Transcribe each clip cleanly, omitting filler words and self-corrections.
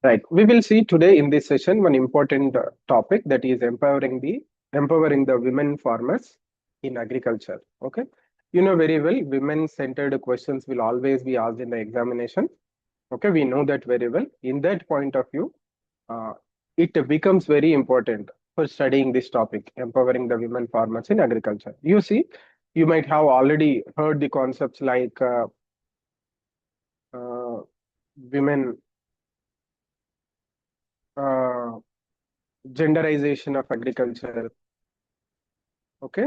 Right. We will see today in this session one important topic, that is empowering the women farmers in agriculture. Okay. You know very well, women-centered questions will always be asked in the examination. Okay, we know that very well. In that point of view, uh, it becomes very important for studying this topic, empowering the women farmers in agriculture. You see, you might have already heard the concepts like uh, women uh, genderization of agriculture, okay,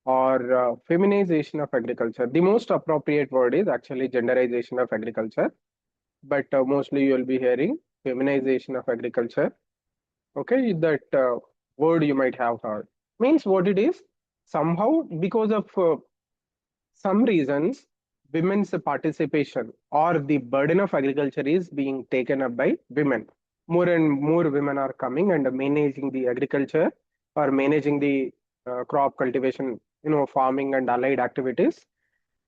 or feminization of agriculture. The most appropriate word is actually genderization of agriculture, but mostly you will be hearing feminization of agriculture. Okay, that word you might have heard means what it is. Somehow, because of some reasons, women's participation or the burden of agriculture is being taken up by women. More and more women are coming and managing the agriculture or managing the crop cultivation, farming and allied activities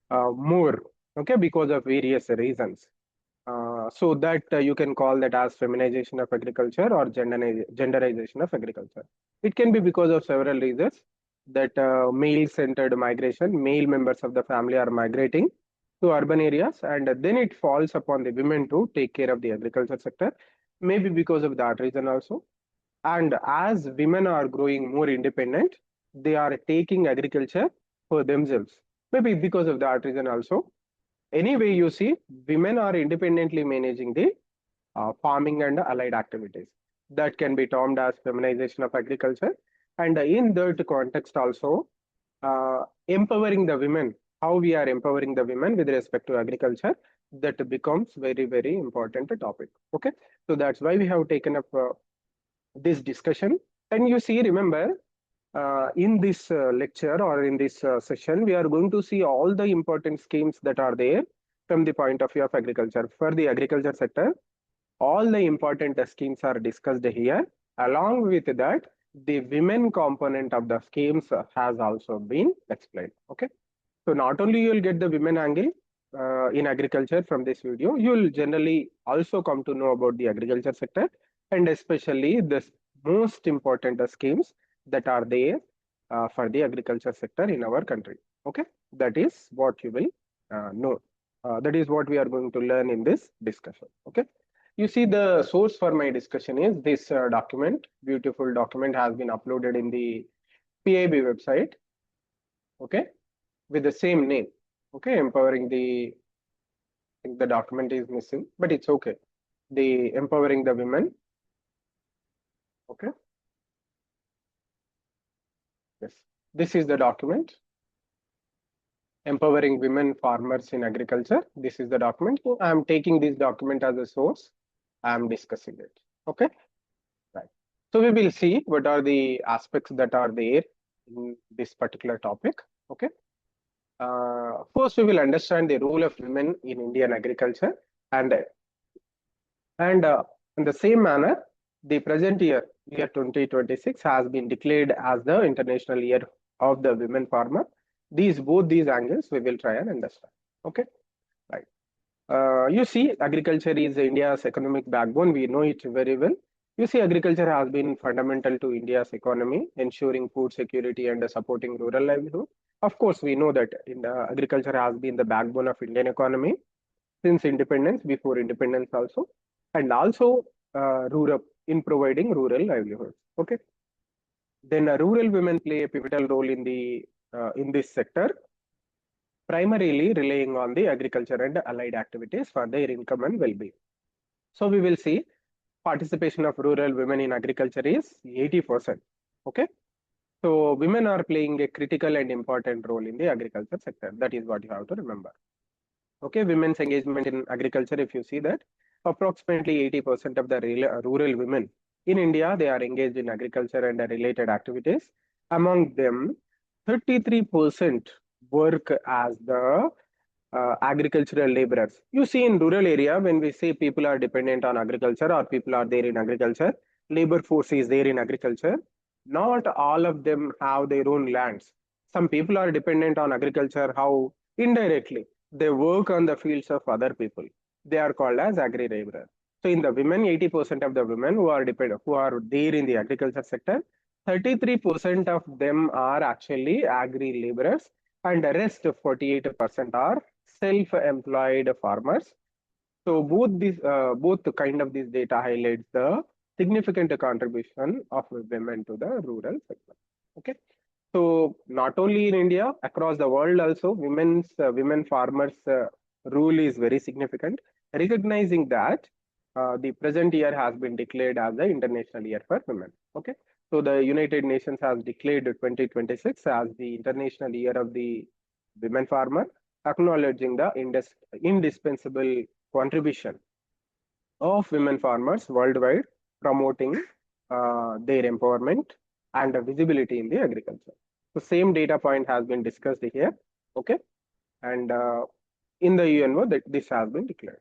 more, okay, because of various reasons. So that you can call that as feminization of agriculture or genderization of agriculture. It can be because of several reasons, that male-centered migration, male members of the family are migrating to urban areas, and then it falls upon the women to take care of the agriculture sector. Maybe because of that reason also. And as women are growing more independent, they are taking agriculture for themselves. Maybe because of that reason also. Anyway, you see, women are independently managing the farming and allied activities. That can be termed as feminization of agriculture. And in that context also, empowering the women, how we are empowering the women with respect to agriculture, that becomes very, very important topic. Okay, so that's why we have taken up this discussion. And you see, remember, in this lecture or in this session, we are going to see all the important schemes that are there from the point of view of agriculture. For the agriculture sector, all the important schemes are discussed here. Along with that, the women component of the schemes has also been explained. Okay. So not only you will get the women angle in agriculture from this video, you will generally also come to know about the agriculture sector, and especially the most important schemes that are there for the agriculture sector in our country. Okay, that is what you will know. That is what we are going to learn in this discussion. Okay. You see, the source for my discussion is this document. Beautiful document has been uploaded in the PIB website. Okay, with the same name. Okay, empowering the, I think the document is missing, but it's okay. The empowering the women. Okay, yes, this is the document. Empowering women farmers in agriculture. This is the document. So I am taking this document as a source. I am discussing it. Okay, right. So we will see what are the aspects that are there in this particular topic. Okay. First, we will understand the role of women in Indian agriculture, and and in the same manner, the present year, year 2026, has been declared as the International Year of the Women Farmer. Both these angles we will try and understand. Okay, right. You see, agriculture is India's economic backbone. We know it very well. You see, agriculture has been fundamental to India's economy, ensuring food security and supporting rural livelihood. Of course, we know that agriculture has been the backbone of Indian economy since independence, before independence also, and also rural in providing rural livelihoods. Okay, then rural women play a pivotal role in this sector, primarily relying on the agriculture and allied activities for their income and well-being. So we will see participation of rural women in agriculture is 80%. Okay, so women are playing a critical and important role in the agriculture sector. That is what you have to remember. Okay, women's engagement in agriculture, if you see that, approximately 80% of the rural women in India, they are engaged in agriculture and related activities. Among them, 33% work as the agricultural laborers. You see, in rural area, when we say people are dependent on agriculture or people are there in agriculture, labor force is there in agriculture. Not all of them have their own lands. Some people are dependent on agriculture. How? Indirectly, they work on the fields of other people. they are called as agri laborers. So in the women, 80% of the women who are there in the agriculture sector, 33% of them are actually agri laborers, and the rest 48% are self-employed farmers. So both kind of this data highlights the significant contribution of women to the rural sector. Okay. So not only in India, across the world also, women farmers rule is very significant. Recognizing that the present year has been declared as the International Year for Women. Okay, so the United Nations has declared 2026 as the International Year of the Women Farmer, acknowledging the indispensable contribution of women farmers worldwide, promoting their empowerment and visibility in the agriculture. So same data point has been discussed here, okay, and in the UNO that this has been declared.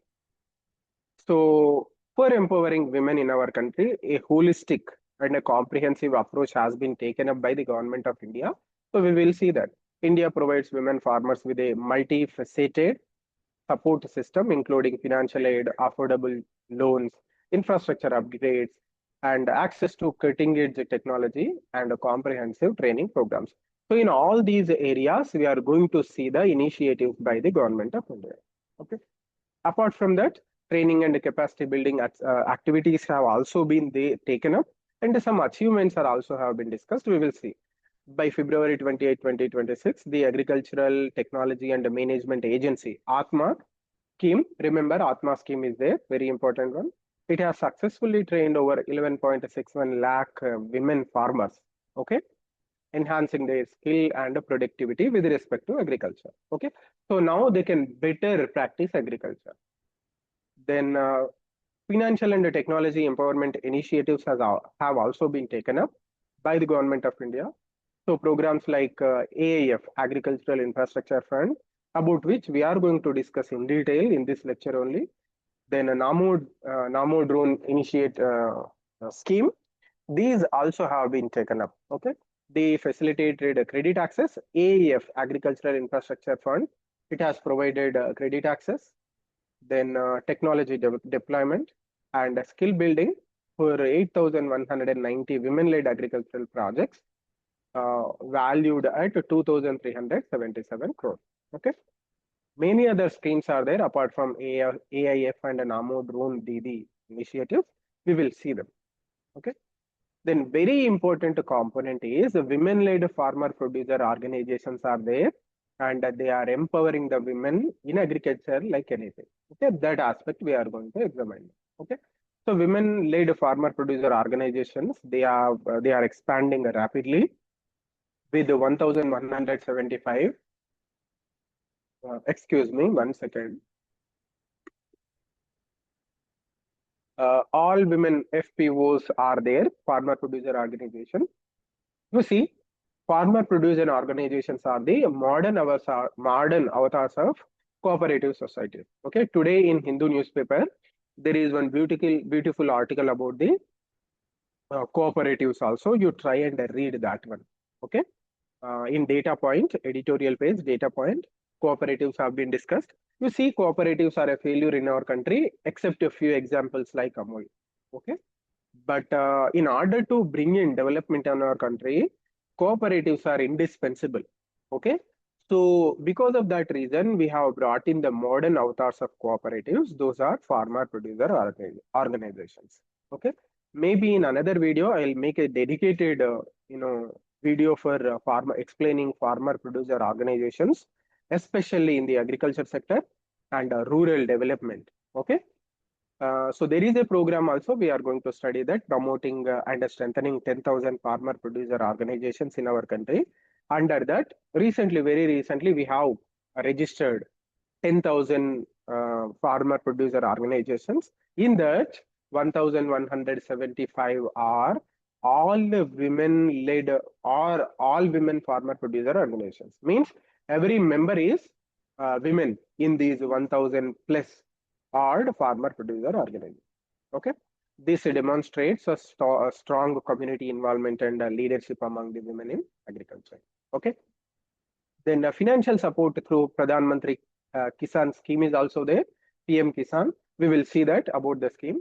So for empowering women in our country, a holistic and a comprehensive approach has been taken up by the government of India. So we will see that India provides women farmers with a multifaceted support system, including financial aid, affordable loans, infrastructure upgrades, and access to cutting-edge technology and comprehensive training programs. So in all these areas, we are going to see the initiatives by the government of India. Okay. Apart from that, training and capacity building activities have also been taken up, and some achievements are also have been discussed. We will see. By February 28, 2026, the Agricultural Technology and Management Agency, ATMA Scheme, remember ATMA Scheme is there, very important one. It has successfully trained over 11.61 lakh women farmers, okay, enhancing their skill and productivity with respect to agriculture, okay. So now they can better practice agriculture. Then financial and technology empowerment initiatives have also been taken up by the government of India. So programs like AIF, Agricultural Infrastructure Fund, about which we are going to discuss in detail in this lecture only. Then a Namo Drone Initiate Scheme. These also have been taken up. Okay, they facilitated credit access. AIF, Agricultural Infrastructure Fund, it has provided credit access. Then technology deployment and skill building for 8,190 women-led agricultural projects valued at 2,377 crore. Okay. Many other schemes are there apart from AIF and Namo Drone Didi initiatives. We will see them. Okay. Then very important component is the women-led farmer producer organizations are there, and they are empowering the women in agriculture like anything. Okay, that aspect we are going to examine. Okay, so women-led farmer producer organizations, they are expanding rapidly with 1,175. Excuse me, 1 second. All women FPOs are there, farmer producer organization. You see, farmer producer organizations are the modern avatars of cooperative society. Okay, today in Hindu newspaper, there is one beautiful article about the cooperatives also. You try and read that one. Okay, in data point, editorial page, data point, cooperatives have been discussed. You see, cooperatives are a failure in our country, except a few examples like Amul. Okay, but in order to bring in development in our country, cooperatives are indispensable. Okay, so because of that reason, we have brought in the modern avatars of cooperatives. Those are farmer producer organizations. Okay, maybe in another video I'll make a dedicated video for explaining farmer producer organizations, especially in the agriculture sector and rural development. Okay. So there is a program also we are going to study that, promoting and strengthening 10,000 farmer producer organizations in our country. Under that, very recently, we have registered 10,000 farmer producer organizations. In that, 1,175 are all women-led or all women farmer producer organizations. Means every member is women in these 1,000 plus odd farmer producer organization. Okay, this demonstrates a strong community involvement and leadership among the women in agriculture. Okay, then financial support through Pradhan Mantri Kisan scheme is also there. PM-KISAN. We will see that about the scheme.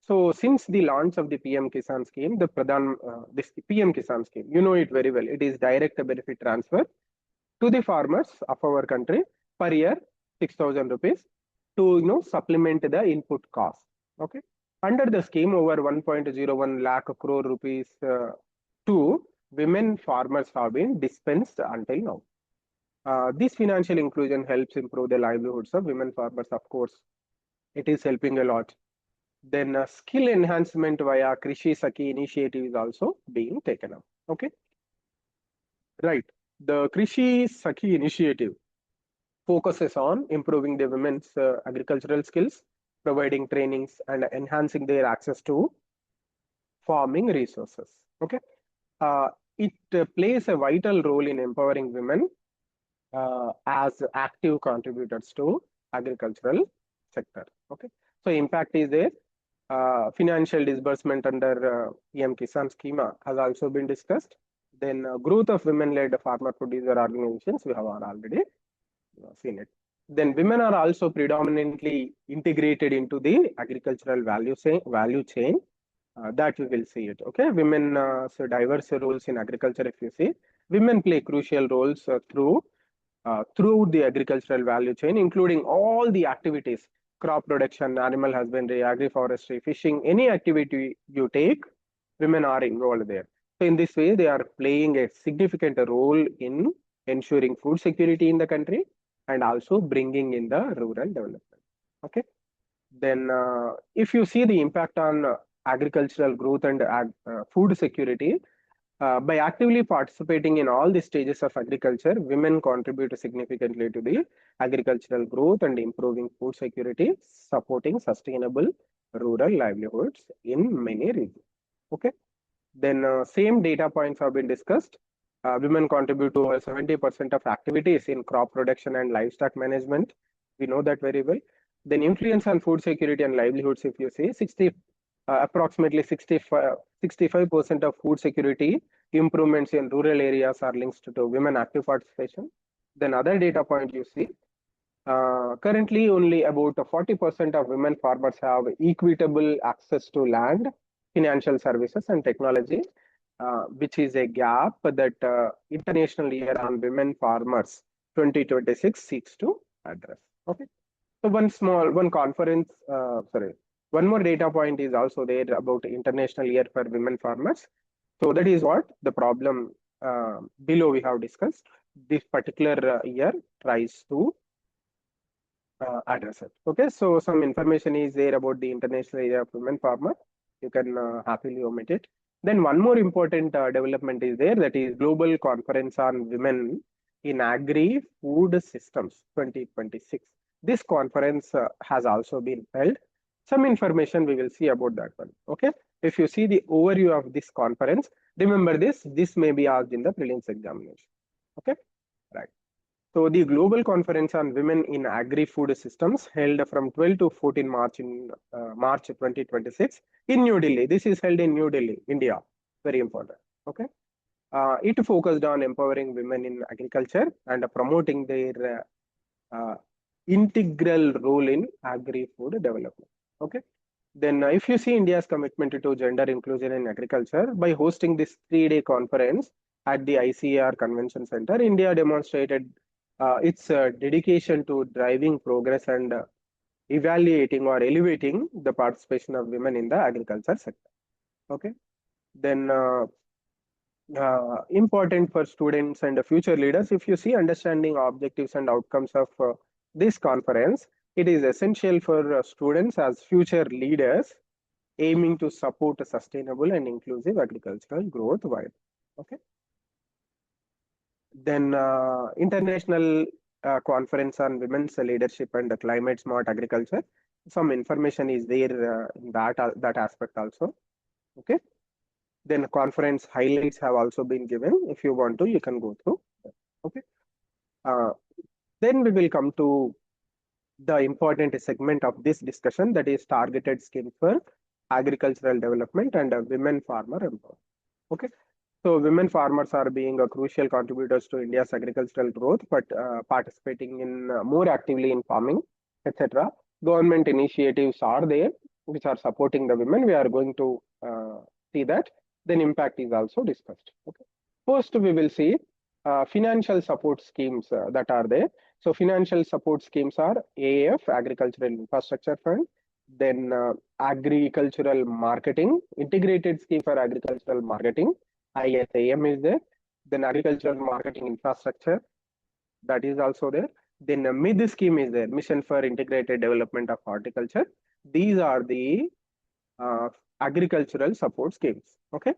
So since the launch of the PM-KISAN scheme, this PM-KISAN scheme, you know it very well. It is direct benefit transfer to the farmers of our country per year, 6,000 rupees to supplement the input cost. Okay. Under the scheme, over 1.01 lakh crore rupees to women farmers have been dispensed until now. This financial inclusion helps improve the livelihoods of women farmers. Of course, it is helping a lot. Then skill enhancement via Krishi Sakhi initiative is also being taken up. Okay, right. The Krishi Sakhi initiative focuses on improving the women's agricultural skills, providing trainings, and enhancing their access to farming resources. Okay, uh, it plays a vital role in empowering women as active contributors to agricultural sector. Okay, so impact is there. Financial disbursement under PM-KISAN schema has also been discussed. Then growth of women-led farmer producer organizations, we have already seen it. Then women are also predominantly integrated into the agricultural value chain. That we will see it. Okay, women so diverse roles in agriculture. If you see, women play crucial roles throughout the agricultural value chain, including all the activities: crop production, animal husbandry, agroforestry, fishing. Any activity you take, women are involved there. So in this way, they are playing a significant role in ensuring food security in the country and also bringing in the rural development. Okay. Then, if you see the impact on agricultural growth and food security, by actively participating in all the stages of agriculture, women contribute significantly to the agricultural growth and improving food security, supporting sustainable rural livelihoods in many regions. Okay. Then same data points have been discussed. Women contribute to over 70% of activities in crop production and livestock management. We know that very well. Then influence on food security and livelihoods, if you see, approximately 65% of food security improvements in rural areas are linked to women active participation. Then other data point you see, currently only about 40% of women farmers have equitable access to land, financial services and technology, which is a gap that International Year on Women Farmers 2026 seeks to address. Okay. So one conference, one more data point is also there about International Year for Women Farmers. So that is what the problem below we have discussed. This particular year tries to address it. Okay, so some information is there about the International Year of Women Farmer. You can happily omit it. Then one more important development is there, that is Global Conference on Women in Agri-Food Systems 2026. This conference has also been held. Some information we will see about that one. Okay, if you see the overview of this conference, remember this may be asked in the prelims examination. Okay, right. So the Global Conference on Women in Agri-Food Systems held from 12 to 14 March in March 2026 in New Delhi. This is held in New Delhi, India. Very important. Okay. It focused on empowering women in agriculture and promoting their integral role in agri-food development. Okay. Then if you see India's commitment to gender inclusion in agriculture, by hosting this 3-day conference at the ICAR Convention Center, India demonstrated its dedication to driving progress and evaluating or elevating the participation of women in the agriculture sector. Okay. Then important for students and future leaders, if you see understanding objectives and outcomes of this conference, it is essential for students as future leaders aiming to support a sustainable and inclusive agricultural growth wide. Okay. Then International Conference on Women's Leadership and Climate Smart Agriculture. Some information is there in that aspect also. Okay. Then conference highlights have also been given. If you want to, you can go through. Okay. Then we will come to the important segment of this discussion, that is targeted schemes for agricultural development and women farmer empowerment. Okay. So women farmers are being crucial contributors to India's agricultural growth, but participating in more actively in farming, etc. government initiatives are there which are supporting the women. We are going to see that. Then impact is also discussed. Okay. First, we will see financial support schemes that are there. So financial support schemes are AAF, Agricultural Infrastructure Fund, then agricultural marketing, integrated scheme for agricultural marketing, ISAM is there. Then agricultural marketing infrastructure, that is also there. Then MID scheme is there, Mission for Integrated Development of Horticulture. These are the uh, agricultural support schemes. Okay.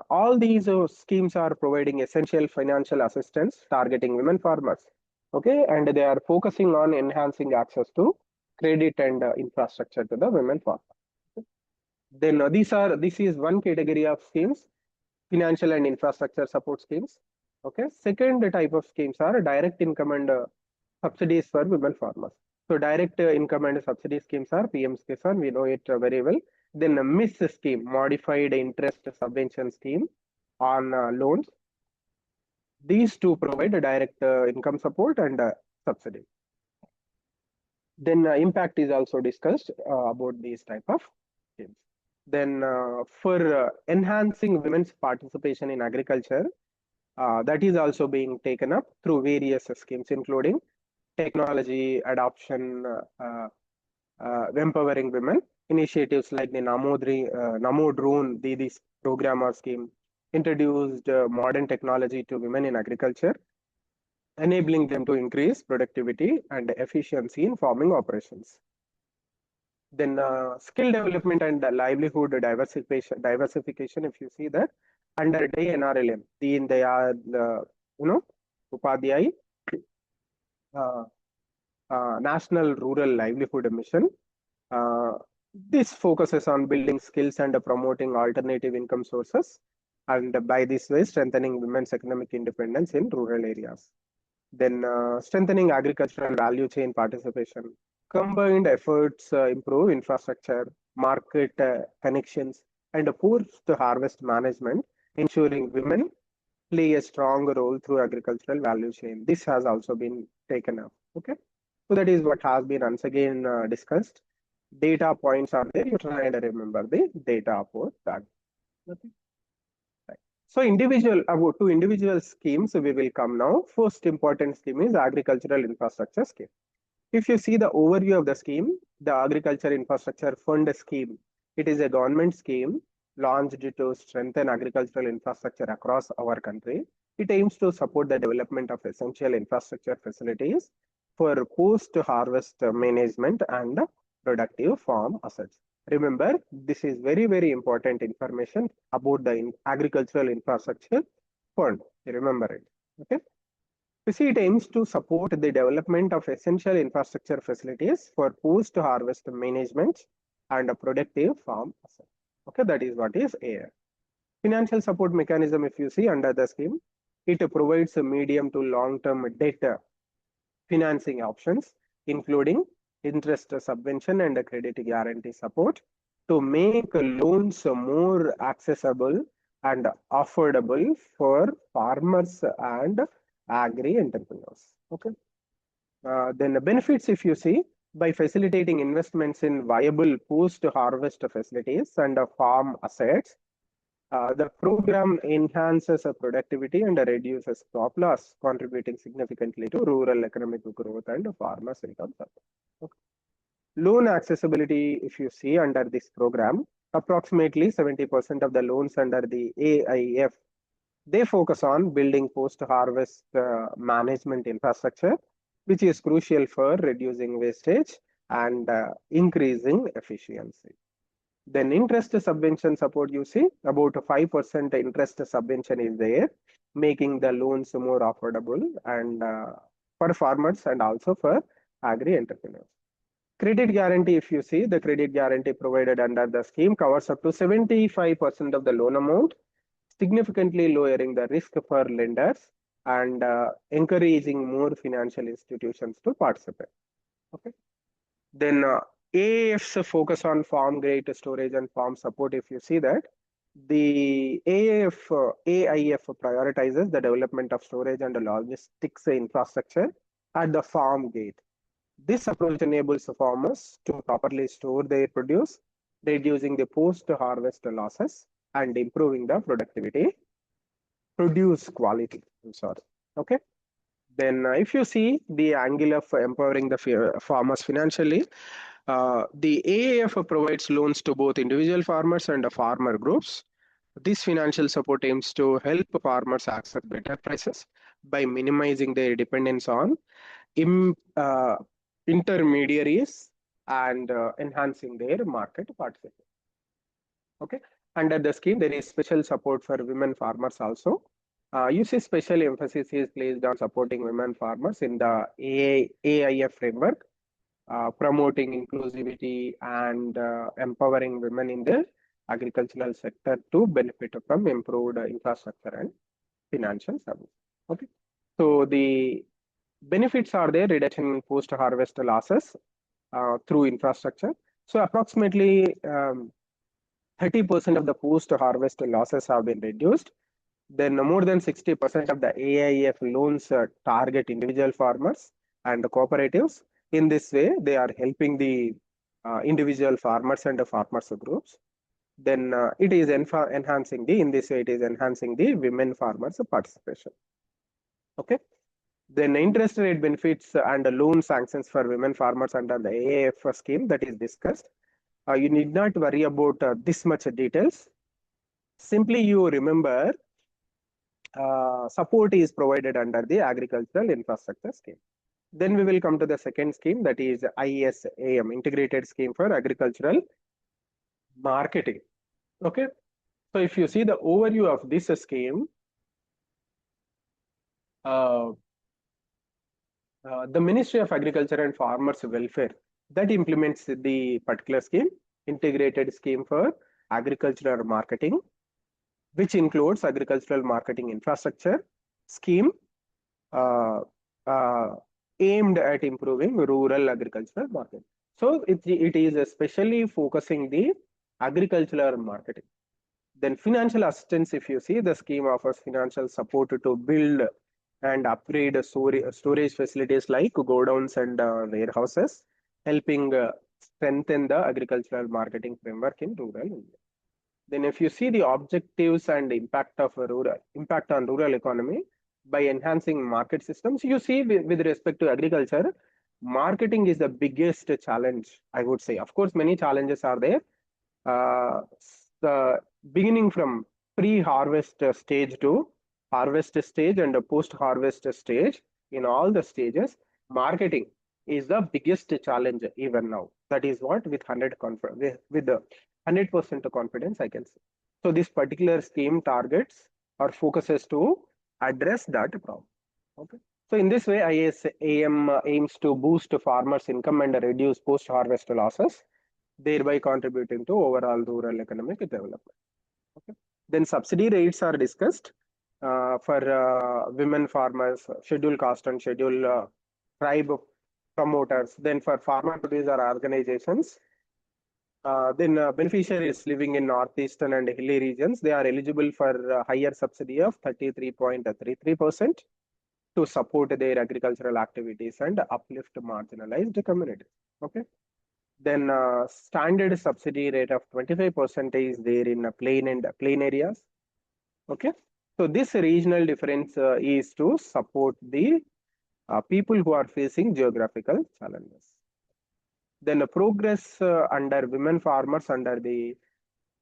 All these schemes are providing essential financial assistance targeting women farmers. Okay, and they are focusing on enhancing access to credit and infrastructure to the women farmers. Then this is one category of schemes, financial and infrastructure support schemes. Okay, second type of schemes are direct income and subsidies for women farmers. So direct income and subsidy schemes are PM-KISAN, we know it very well. Then a MIS scheme, modified interest subvention scheme on loans. These two provide a direct income support and subsidy. Then impact is also discussed about these type of schemes. Then for enhancing women's participation in agriculture, that is also being taken up through various schemes, including technology adoption, empowering women, initiatives like the Namo Drone Didi program or scheme introduced modern technology to women in agriculture, enabling them to increase productivity and efficiency in farming operations. Then skill development and livelihood diversification, if you see that, under DAY-NRLM, Deen Dayal, Upadhyay, uh, National Rural Livelihood Mission. Uh, this focuses on building skills and promoting alternative income sources, and by this way, strengthening women's economic independence in rural areas. Then strengthening agricultural value chain participation. Combined efforts improve infrastructure, market connections, and post-harvest management, ensuring women play a strong role through agricultural value chain. This has also been taken up. Okay, so that is what has been once again discussed. Data points are there. You try and remember the data about that. Okay. So about two individual schemes we will come now. First important scheme is agricultural infrastructure scheme. If you see the overview of the scheme, the agriculture infrastructure fund scheme, it is a government scheme launched to strengthen agricultural infrastructure across our country. It aims to support the development of essential infrastructure facilities for post-harvest management and productive farm assets. Remember, this is very, very important information about the agricultural infrastructure fund. Remember it. Okay. You see, it aims to support the development of essential infrastructure facilities for post-harvest management and a productive farm assets. Okay, that is what is AIR. Financial support mechanism, if you see under the scheme, it provides a medium to long-term debt financing options, including interest subvention and credit guarantee support to make loans more accessible and affordable for farmers and agri entrepreneurs. Okay. Then the benefits, if you see, by facilitating investments in viable post-harvest facilities and farm assets, the program enhances productivity and reduces crop loss, contributing significantly to rural economic growth and farmers' income support. Okay. Loan accessibility, if you see under this program, approximately 70% of the loans under the AIF, they focus on building post-harvest management infrastructure, which is crucial for reducing wastage and increasing efficiency. Then interest subvention support, you see, about 5% interest subvention is there, making the loans more affordable and for farmers and also for agri entrepreneurs. Credit guarantee, if you see, the credit guarantee provided under the scheme covers up to 75% of the loan amount, significantly lowering the risk for lenders and encouraging more financial institutions to participate. Okay. Then AIF's focus on farm grade storage and farm support, if you see that, the AIF prioritizes the development of storage and logistics infrastructure at the farm gate. This approach enables the farmers to properly store their produce, reducing the post-harvest losses and improving the produce quality. I'm sorry. Okay. Then, if you see the angle of empowering the farmers financially, the AAF provides loans to both individual farmers and farmer groups. This financial support aims to help farmers access better prices by minimizing their dependence on im, uh, intermediaries and enhancing their market participation. Okay. Under the scheme, there is special support for women farmers also. You see, special emphasis is placed on supporting women farmers in the AIF framework, promoting inclusivity and empowering women in the agricultural sector to benefit from improved infrastructure and financial service. Okay. So the benefits are there: reduction in post-harvest losses through infrastructure. So approximately 30% of the post-harvest losses have been reduced. Then more than 60% of the AIF loans target individual farmers and cooperatives. In this way, they are helping the individual farmers and the farmers groups. Then it is enhancing the, in this way, it is enhancing the women farmers participation. Okay. Then interest rate benefits and loan sanctions for women farmers under the AIF scheme that is discussed. You need not worry about this much details. Simply you remember support is provided under the agricultural infrastructure scheme. Then we will come to the second scheme, that is ISAM, Integrated Scheme for Agricultural Marketing. Okay. So if you see the overview of this scheme, the Ministry of Agriculture and Farmers Welfare that implements the particular scheme, Integrated Scheme for Agricultural Marketing, which includes agricultural marketing infrastructure scheme uh, uh, aimed at improving rural agricultural market. So it is especially focusing the agricultural marketing. Then financial assistance, if you see, the scheme offers financial support to build and upgrade storage facilities like godowns and warehouses, helping strengthen the agricultural marketing framework in rural India. Then if you see the objectives and impact of impact on rural economy by enhancing market systems, you see with respect to agriculture, marketing is the biggest challenge, I would say. Of course, many challenges are there. The beginning from pre-harvest stage to harvest stage and post-harvest stage, in all the stages, marketing is the biggest challenge even now. That is what with 100% confidence I can say. So this particular scheme targets or focuses to address that problem. Okay. So in this way, ISAM aims to boost farmers' income and reduce post-harvest losses, thereby contributing to overall rural economic development. Okay. Then subsidy rates are discussed for women farmers, scheduled caste and scheduled tribe promoters. Then for farmer producer organizations, then beneficiaries living in northeastern and hilly regions, they are eligible for higher subsidy of 33.33% to support their agricultural activities and uplift marginalized communities. Okay. Then standard subsidy rate of 25% is there in plain areas. Okay. So this regional difference is to support the people who are facing geographical challenges. Then progress under women farmers under the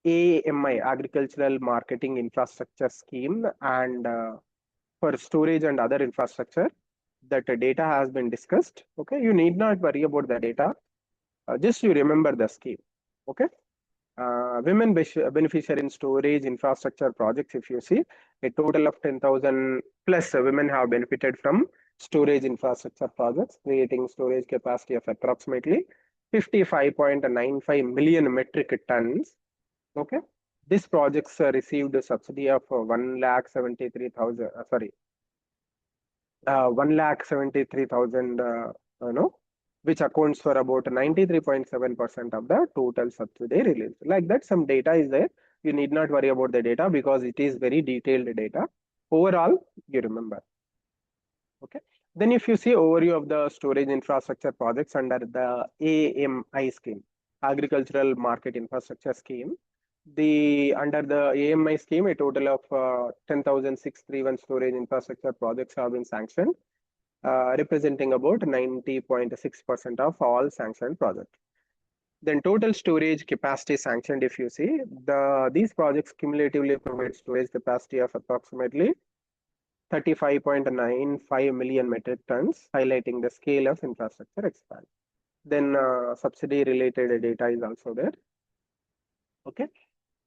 AMI, Agricultural Marketing Infrastructure Scheme, and for storage and other infrastructure, that data has been discussed. Okay, you need not worry about the data. Just you remember the scheme. Okay. Women beneficiary in storage infrastructure projects, if you see, a total of 10,000 plus women have benefited from storage infrastructure projects, creating storage capacity of approximately 55.95 million metric tons. Okay. These projects received a subsidy of 1,73,000, 1,73,000, which accounts for about 93.7% of the total subsidy release. Like that, some data is there. You need not worry about the data because it is very detailed data. Overall, you remember. Okay. Then if you see overview of the storage infrastructure projects under the AMI scheme, Agricultural Market Infrastructure Scheme, the under the AMI scheme, a total of 10,631 storage infrastructure projects have been sanctioned, representing about 90.6% of all sanctioned projects. Then total storage capacity sanctioned, if you see, these projects cumulatively provide storage capacity of approximately 35.95 million metric tons, highlighting the scale of infrastructure expansion. Then subsidy related data is also there. Okay.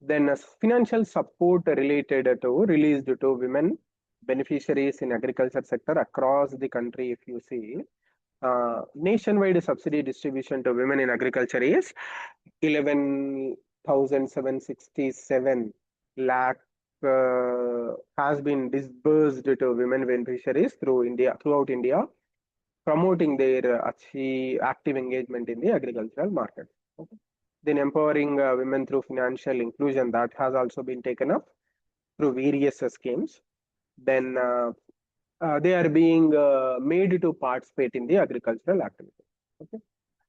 Then financial support related to released to women beneficiaries in agriculture sector across the country. If you see, nationwide subsidy distribution to women in agriculture is 11,767 lakh has been disbursed to women beneficiaries throughout India, promoting their active engagement in the agricultural market. Okay. Then empowering women through financial inclusion, that has also been taken up through various schemes. Then they are being made to participate in the agricultural activity. Okay.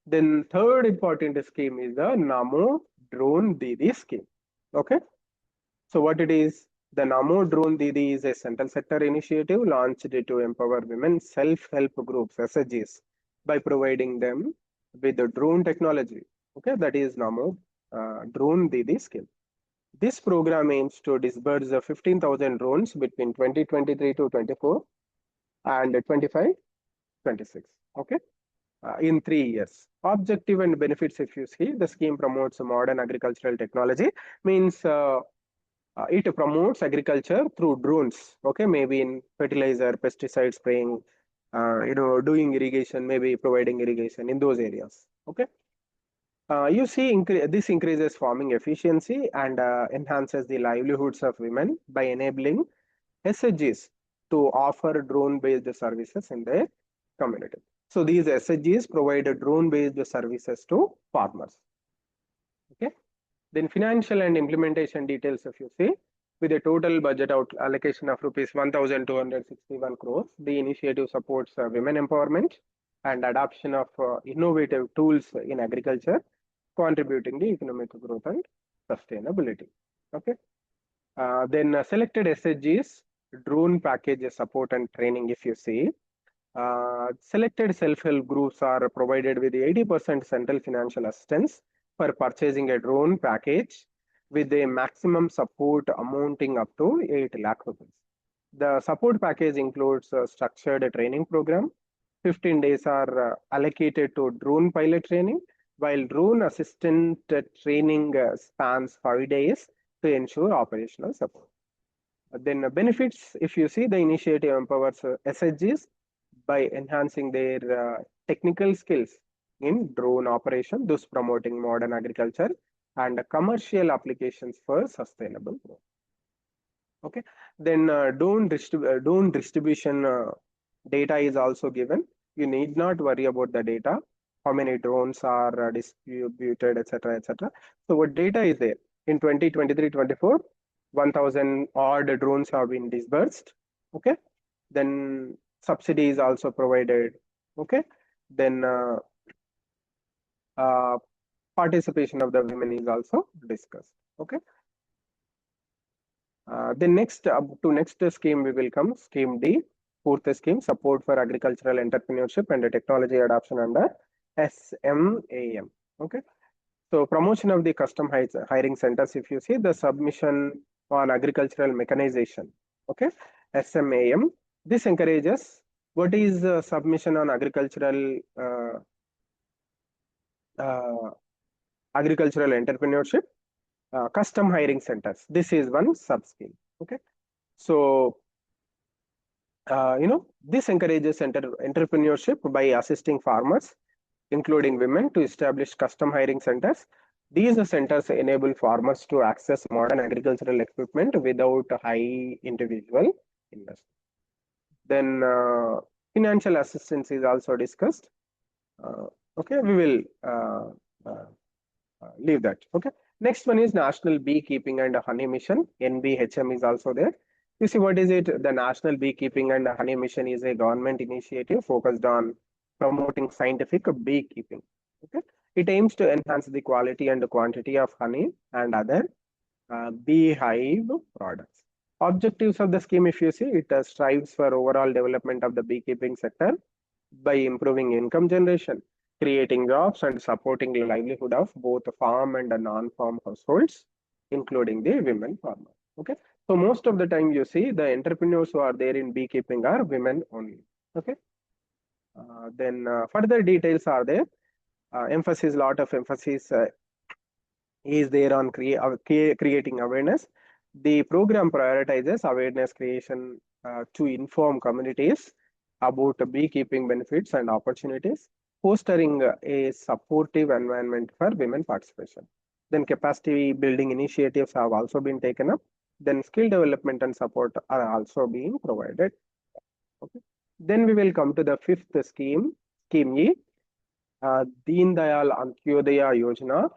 Then third important scheme is the Namo Drone Didi scheme. Okay. So what it is? The Namo Drone Didi is a central sector initiative launched to empower women self-help groups, SHGs, by providing them with the drone technology. Okay, that is Namo Drone Didi scheme. This program aims to disburse 15,000 drones between 2023 to 24 and 25-26. Okay, in 3 years. Objective and benefits, if you see, the scheme promotes modern agricultural technology, means it promotes agriculture through drones. Okay, maybe in fertilizer, pesticide spraying, doing irrigation, maybe providing irrigation in those areas. Okay. You see, this increases farming efficiency and enhances the livelihoods of women by enabling SHGs to offer drone-based services in their community. So these SHGs provide drone-based services to farmers. Okay. Then financial and implementation details, if you see, with a total budget allocation of rupees 1,261 crores, the initiative supports women empowerment and adoption of innovative tools in agriculture, contributing to economic growth and sustainability. Okay. Then selected SHGs, drone package support and training, if you see, selected self-help groups are provided with 80% central financial assistance for purchasing a drone package with a maximum support amounting up to 8 lakh rupees. The support package includes a structured training program. 15 days are allocated to drone pilot training, while drone assistant training spans 5 days to ensure operational support. Then benefits, if you see, the initiative empowers SHGs by enhancing their technical skills in drone operation, thus promoting modern agriculture and commercial applications for sustainable growth. Okay, then drone distribution data is also given. You need not worry about the data, how many drones are distributed, etc., etc. So what data is there? In 2023-24, 1,000 odd drones have been disbursed. Okay, then subsidy is also provided. Okay, then participation of the women is also discussed. Okay. Then next scheme we will come, scheme D, fourth scheme, support for agricultural entrepreneurship and technology adoption under SMAM. Okay. So promotion of the custom hiring centers, if you see, the submission on agricultural mechanization. Okay. SMAM. This encourages, what is submission on agricultural entrepreneurship? Custom hiring centers. This is one sub scheme. Okay. So, this encourages entrepreneurship by assisting farmers, including women, to establish custom hiring centers. These centers enable farmers to access modern agricultural equipment without high individual investment. Then financial assistance is also discussed. Okay, we will leave that. Okay. Next one is National Beekeeping and Honey Mission. NBHM is also there. You see, what is it? The National Beekeeping and Honey Mission is a government initiative focused on promoting scientific beekeeping. Okay, it aims to enhance the quality and quantity of honey and other beehive products. Objectives of the scheme, if you see, it strives for overall development of the beekeeping sector by improving income generation, creating jobs, and supporting the livelihood of both farm and non-farm households, including the women farmers. Okay, so most of the time you see the entrepreneurs who are there in beekeeping are women only. Okay, then further details are there. Emphasis, lot of emphasis is there on creating awareness. The program prioritizes awareness creation to inform communities about the beekeeping benefits and opportunities, fostering a supportive environment for women participation. Then capacity building initiatives have also been taken up. Then skill development and support are also being provided. Okay. Then we will come to the fifth scheme, Scheme E, Deen Dayal Antyodaya Yojana,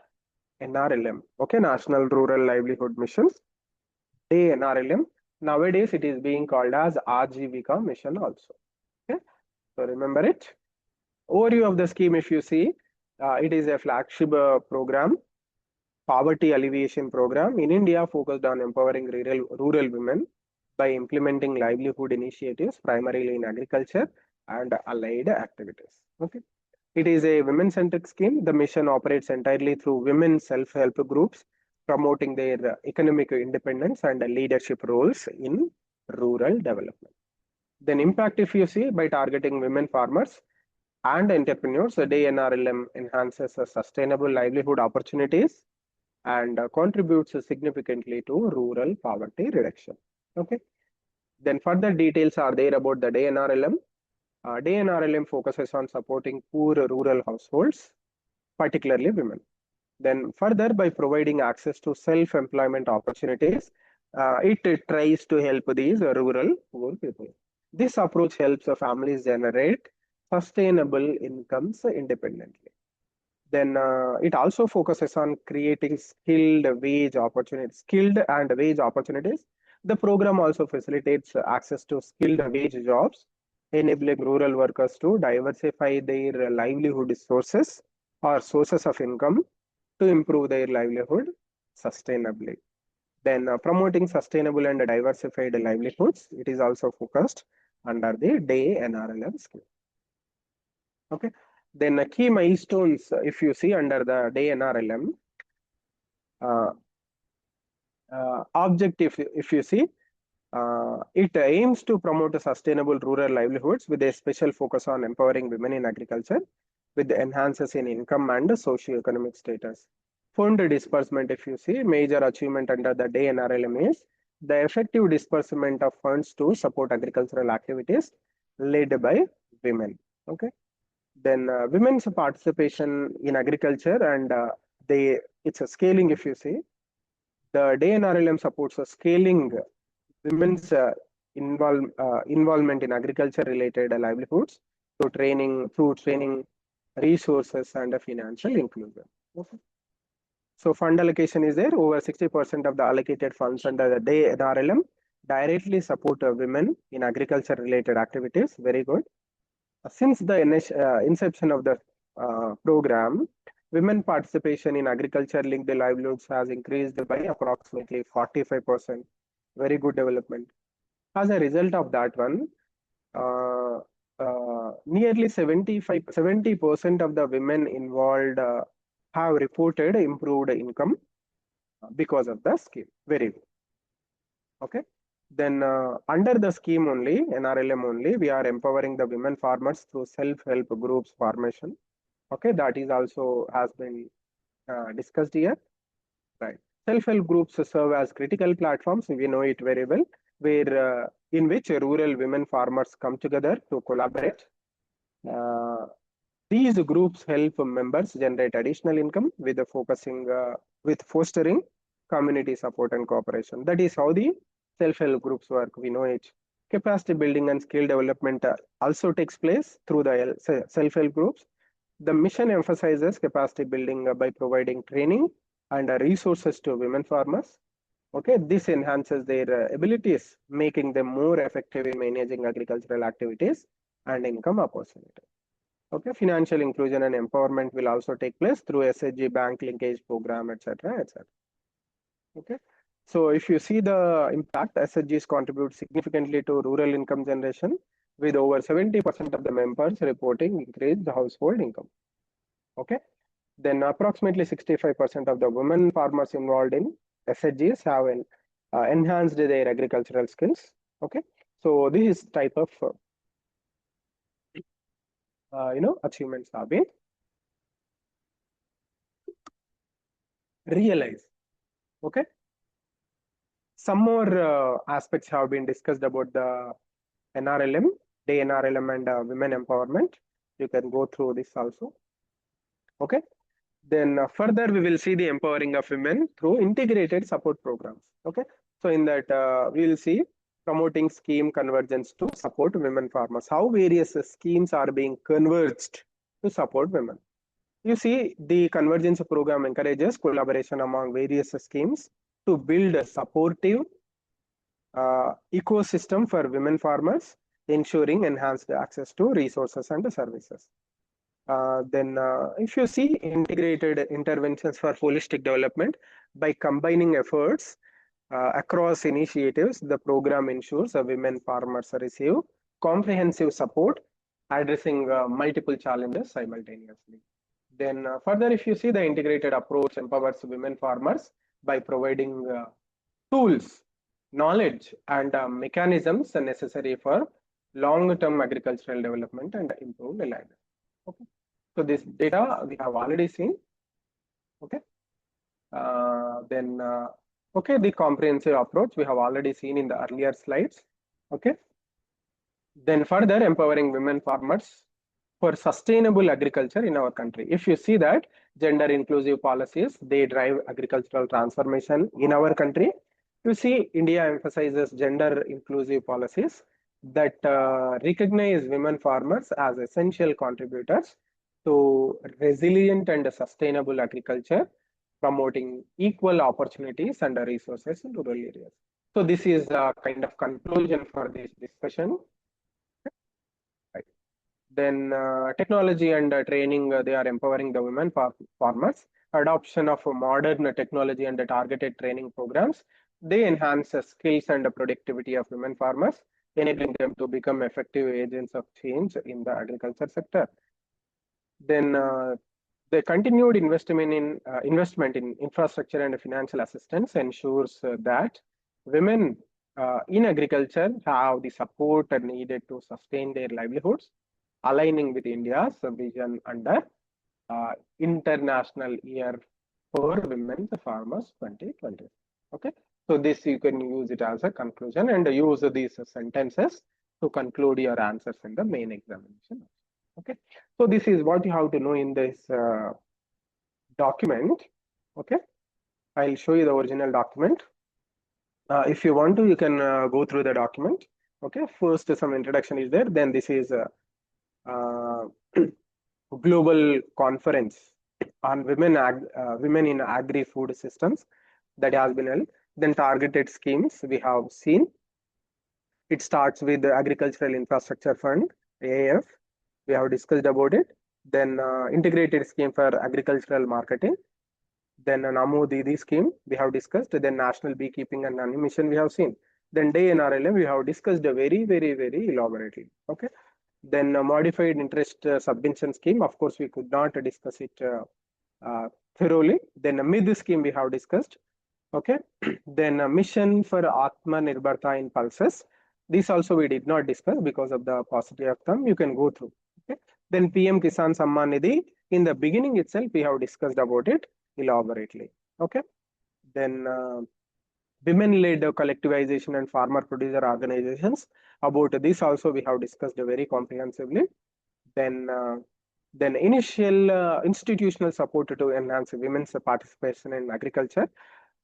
NRLM, okay, National Rural Livelihood Missions, DAY-NRLM. Nowadays, it is being called as Ajivika Mission also. Okay, so remember it. Overview of the scheme, if you see, it is a flagship program, poverty alleviation program in India focused on empowering rural women by implementing livelihood initiatives primarily in agriculture and allied activities. Okay. It is a women-centric scheme. The mission operates entirely through women self-help groups, promoting their economic independence and leadership roles in rural development. Then impact, if you see, by targeting women farmers and entrepreneurs, the DAY-NRLM enhances sustainable livelihood opportunities and contributes significantly to rural poverty reduction. Okay. Then further details are there about the DAY-NRLM. DAY-NRLM focuses on supporting poor rural households, particularly women. Then further, by providing access to self-employment opportunities, it tries to help these rural poor people. This approach helps families generate sustainable incomes independently. Then it also focuses on creating skilled and wage opportunities. The program also facilitates access to skilled wage jobs, enabling rural workers to diversify their livelihood sources or sources of income to improve their livelihood sustainably. Then promoting sustainable and diversified livelihoods, it is also focused under the DAY-NRLM scheme. Okay. Then key milestones, if you see under the DAY-NRLM, objective, if you see, it aims to promote sustainable rural livelihoods with a special focus on empowering women in agriculture with enhances in income and socio-economic status. Fund disbursement, if you see, major achievement under the DAY-NRLM is the effective disbursement of funds to support agricultural activities led by women. Okay. Then women's participation in agriculture and it's a scaling, if you see. The DAY-NRLM supports a scaling women's involvement in agriculture-related livelihoods through training, resources, and financial inclusion. Okay. So fund allocation is there. Over 60% of the allocated funds under the DAY-NRLM directly support women in agriculture-related activities. Very good. Since the inception of the program, women participation in agriculture-linked livelihoods has increased by approximately 45%. Very good development. As a result of that one, nearly 70% of the women involved have reported improved income because of the scheme. Very good. Okay. Then under the scheme only, NRLM only, we are empowering the women farmers through self-help groups formation. Okay, that is also has been discussed here. Right. Self-help groups serve as critical platforms, we know it very well, where in which rural women farmers come together to collaborate. These groups help members generate additional income with fostering community support and cooperation. That is how the self-help groups work. We know it. Capacity building and skill development also takes place through the self-help groups. The mission emphasizes capacity building by providing training and resources to women farmers. Okay, this enhances their abilities, making them more effective in managing agricultural activities and income opportunity. Okay, financial inclusion and empowerment will also take place through SHG bank linkage program, etc., etc. Okay, so if you see the impact, SHGs contribute significantly to rural income generation, with over 70% of the members reporting increased household income. Okay, then approximately 65% of the women farmers involved in SHGs have enhanced their agricultural skills. Okay, so this type of achievements have been realized. Okay, some more aspects have been discussed about the NRLM, DAY-NRLM, and women empowerment. You can go through this also. Okay. Then further, we will see the empowering of women through integrated support programs. Okay. So in that, we will see promoting scheme convergence to support women farmers. How various schemes are being converged to support women. You see, the convergence program encourages collaboration among various schemes to build a supportive ecosystem for women farmers, ensuring enhanced access to resources and services. If you see integrated interventions for holistic development, by combining efforts across initiatives, the program ensures women farmers receive comprehensive support, addressing multiple challenges simultaneously. Then further, if you see the integrated approach empowers women farmers by providing tools, knowledge, and mechanisms necessary for long-term agricultural development and improved livelihood. Okay. So this data we have already seen. Okay. Okay, the comprehensive approach we have already seen in the earlier slides. Okay. Then further empowering women farmers for sustainable agriculture in our country. If you see that gender inclusive policies, they drive agricultural transformation in our country. You see, India emphasizes gender inclusive policies that recognize women farmers as essential contributors to resilient and sustainable agriculture, promoting equal opportunities and resources in rural areas. So this is a kind of conclusion for this discussion. Right. Then technology and training, they are empowering the women farmers. Adoption of modern technology and targeted training programs, they enhance the skills and the productivity of women farmers, enabling them to become effective agents of change in the agriculture sector. Then the continued investment in infrastructure and financial assistance ensures that women in agriculture have the support needed to sustain their livelihoods, aligning with India's vision under International Year for Women Farmers 2020. Okay, so this you can use it as a conclusion and use these sentences to conclude your answers in the main examination. Okay, so this is what you have to know in this document. Okay, I'll show you the original document. If you want to, you can go through the document. Okay, first some introduction is there, then this is global conference on women in agri-food systems that has been held. Then targeted schemes we have seen. It starts with the Agricultural Infrastructure Fund, AIF. We have discussed about it. Then integrated scheme for agricultural marketing. Then Namo Didi scheme we have discussed. Then national beekeeping and honey mission we have seen. Then DAY-NRLM we have discussed very elaborately. Okay. Then modified interest subvention scheme. Of course, we could not discuss it thoroughly. Then a mid scheme we have discussed. Okay. Then a mission for ATMA Nirbharta in pulses. This also we did not discuss because of the paucity of time. You can go through. Okay. Then PM-KISAN Samman Nidhi. In the beginning itself, we have discussed about it elaborately. Okay. Then women-led collectivization and farmer producer organizations. About this also we have discussed very comprehensively. Then initial institutional support to enhance women's participation in agriculture.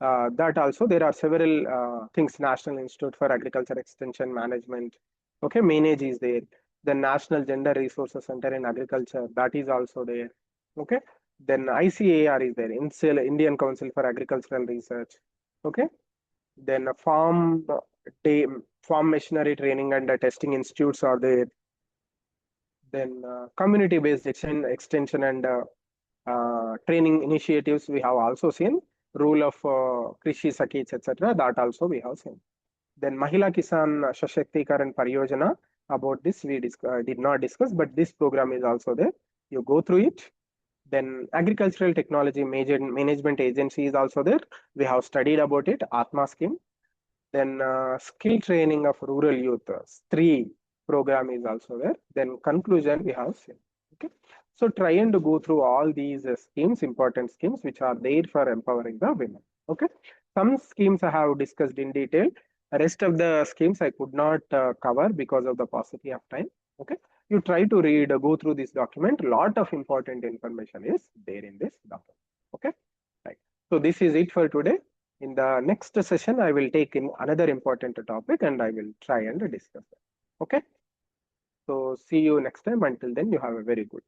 That also there are several things. National Institute for Agriculture Extension Management. Okay, MANAGE is there. The National Gender Resources Center in Agriculture, that is also there. Okay. Then ICAR is there, Indian Council for Agricultural Research. Okay. Then farm machinery training and testing institutes are there. Then community-based extension and training initiatives we have also seen. Role of Krishi Sakis, etc. That also we have seen. Then Mahila Kisan Sashakti-karan Pariyojana, about this we did not discuss, but this program is also there. You go through it. Then agricultural technology management agency is also there. We have studied about it, ATMA scheme. Then skill training of rural youth, three program is also there. Then conclusion we have seen. Okay. So try and go through all these schemes, important schemes which are there for empowering the women. Okay. Some schemes I have discussed in detail. Rest of the schemes I could not cover because of the paucity of time. Okay. You try to read, go through this document. Lot of important information is there in this document. Okay. Right. So this is it for today. In the next session, I will take in another important topic and I will try and discuss it. Okay. So see you next time. Until then, you have a very good